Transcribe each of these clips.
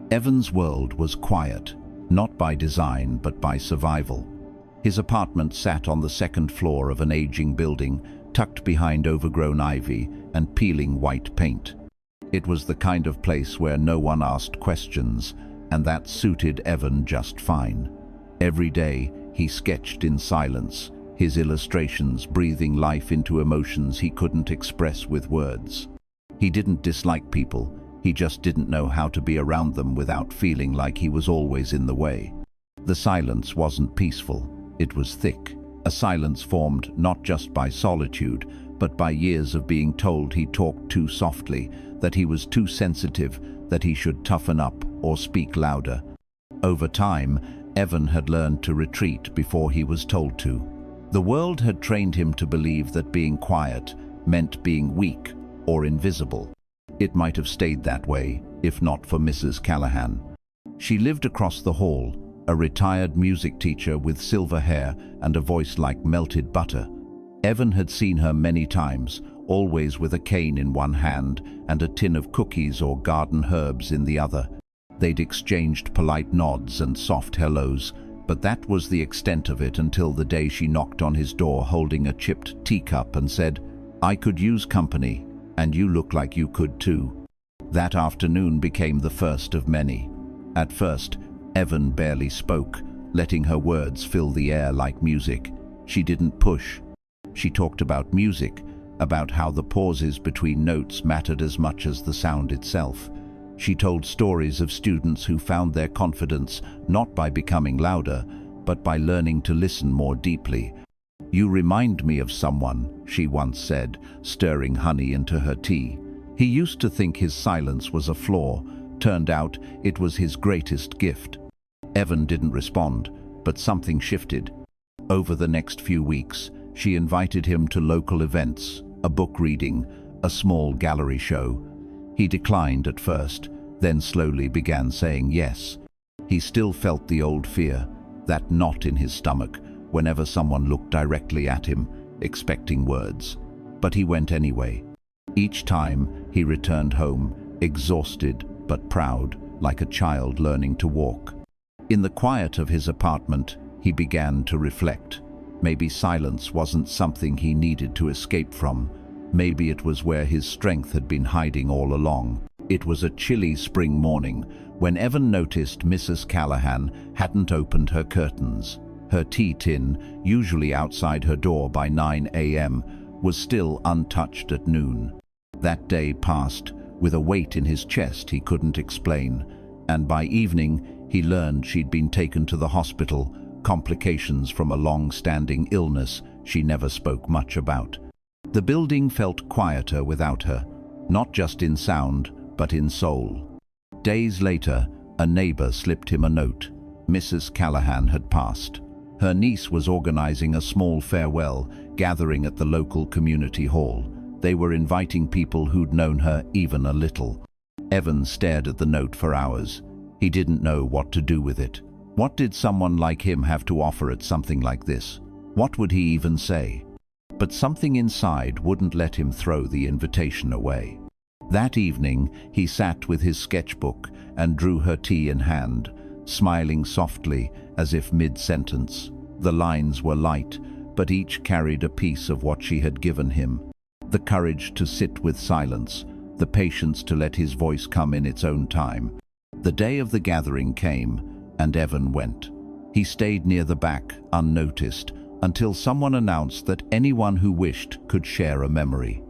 Evan's world was quiet, not by design but by survival. His apartment sat on the second floor of an aging building, tucked behind overgrown ivy and peeling white paint. It was the kind of place where no one asked questions, and that suited Evan just fine. Every day, he sketched in silence, his illustrations breathing life into emotions he couldn't express with words. He didn't dislike people, he just didn't know how to be around them without feeling like he was always in the way. The silence wasn't peaceful, it was thick. A silence formed not just by solitude, but by years of being told he talked too softly, that he was too sensitive, that he should toughen up or speak louder. Over time, Evan had learned to retreat before he was told to. The world had trained him to believe that being quiet meant being weak or invisible. It might have stayed that way, if not for Mrs. Callahan. She lived across the hall, a retired music teacher with silver hair and a voice like melted butter. Evan had seen her many times, always with a cane in one hand and a tin of cookies or garden herbs in the other. They'd exchanged polite nods and soft hellos, but that was the extent of it until the day she knocked on his door holding a chipped teacup and said, "I could use company, and you look like you could too." That afternoon became the first of many. At first, Evan barely spoke, letting her words fill the air like music. She didn't push. She talked about music, about how the pauses between notes mattered as much as the sound itself. She told stories of students who found their confidence not by becoming louder, but by learning to listen more deeply. "You remind me of someone," she once said, stirring honey into her tea. He used to think his silence was a flaw. Turned out it was his greatest gift. Evan didn't respond, but something shifted. Over the next few weeks, she invited him to local events, a book reading, a small gallery show. He declined at first, then slowly began saying yes. He still felt the old fear, that knot in his stomach, whenever someone looked directly at him, expecting words. But he went anyway. Each time, he returned home, exhausted but proud, like a child learning to walk. In the quiet of his apartment, he began to reflect. Maybe silence wasn't something he needed to escape from. Maybe it was where his strength had been hiding all along. It was a chilly spring morning when Evan noticed Mrs. Callahan hadn't opened her curtains. Her tea tin, usually outside her door by 9 a.m., was still untouched at noon. That day passed with a weight in his chest he couldn't explain, and by evening he learned she'd been taken to the hospital, complications from a long-standing illness she never spoke much about. The building felt quieter without her, not just in sound, but in soul. Days later, a neighbor slipped him a note. Mrs. Callahan had passed. Her niece was organizing a small farewell gathering at the local community hall. They were inviting people who'd known her even a little. Evan stared at the note for hours. He didn't know what to do with it. What did someone like him have to offer at something like this? What would he even say? But something inside wouldn't let him throw the invitation away. That evening, he sat with his sketchbook and drew her tea in hand, smiling softly as if mid-sentence. The lines were light, but each carried a piece of what she had given him. The courage to sit with silence, the patience to let his voice come in its own time. The day of the gathering came, and Evan went. He stayed near the back, unnoticed, until someone announced that anyone who wished could share a memory.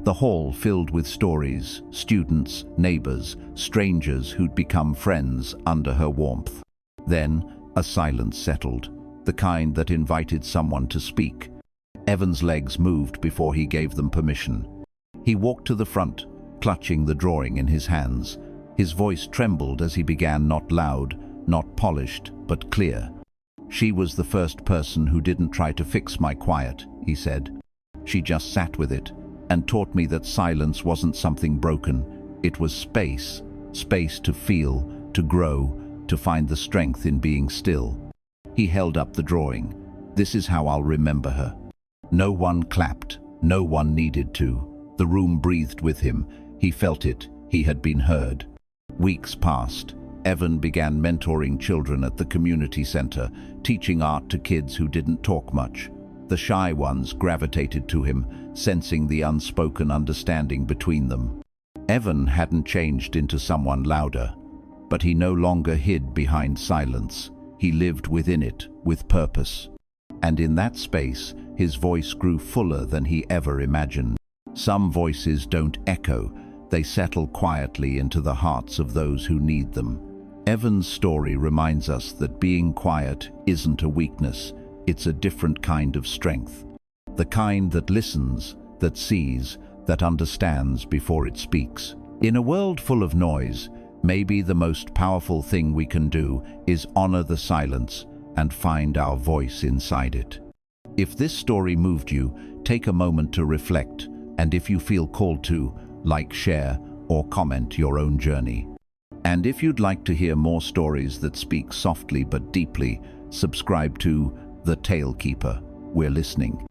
The hall filled with stories, students, neighbors, strangers who'd become friends under her warmth. Then a silence settled, the kind that invited someone to speak. Evan's legs moved before he gave them permission. He walked to the front, clutching the drawing in his hands. His voice trembled as he began, not loud, not polished, but clear. "She was the first person who didn't try to fix my quiet," he said. "She just sat with it and taught me that silence wasn't something broken. It was space, space to feel, to grow, to find the strength in being still." He held up the drawing. "This is how I'll remember her." No one clapped, no one needed to. The room breathed with him. He felt it, he had been heard. Weeks passed. Evan began mentoring children at the community center, teaching art to kids who didn't talk much. The shy ones gravitated to him, sensing the unspoken understanding between them. Evan hadn't changed into someone louder, but he no longer hid behind silence. He lived within it, with purpose. And in that space, his voice grew fuller than he ever imagined. Some voices don't echo, they settle quietly into the hearts of those who need them. Evan's story reminds us that being quiet isn't a weakness, it's a different kind of strength. The kind that listens, that sees, that understands before it speaks. In a world full of noise, maybe the most powerful thing we can do is honor the silence and find our voice inside it. If this story moved you, take a moment to reflect, and if you feel called to, like, share, or comment your own journey. And if you'd like to hear more stories that speak softly but deeply, subscribe to The Talekeeper. We're listening.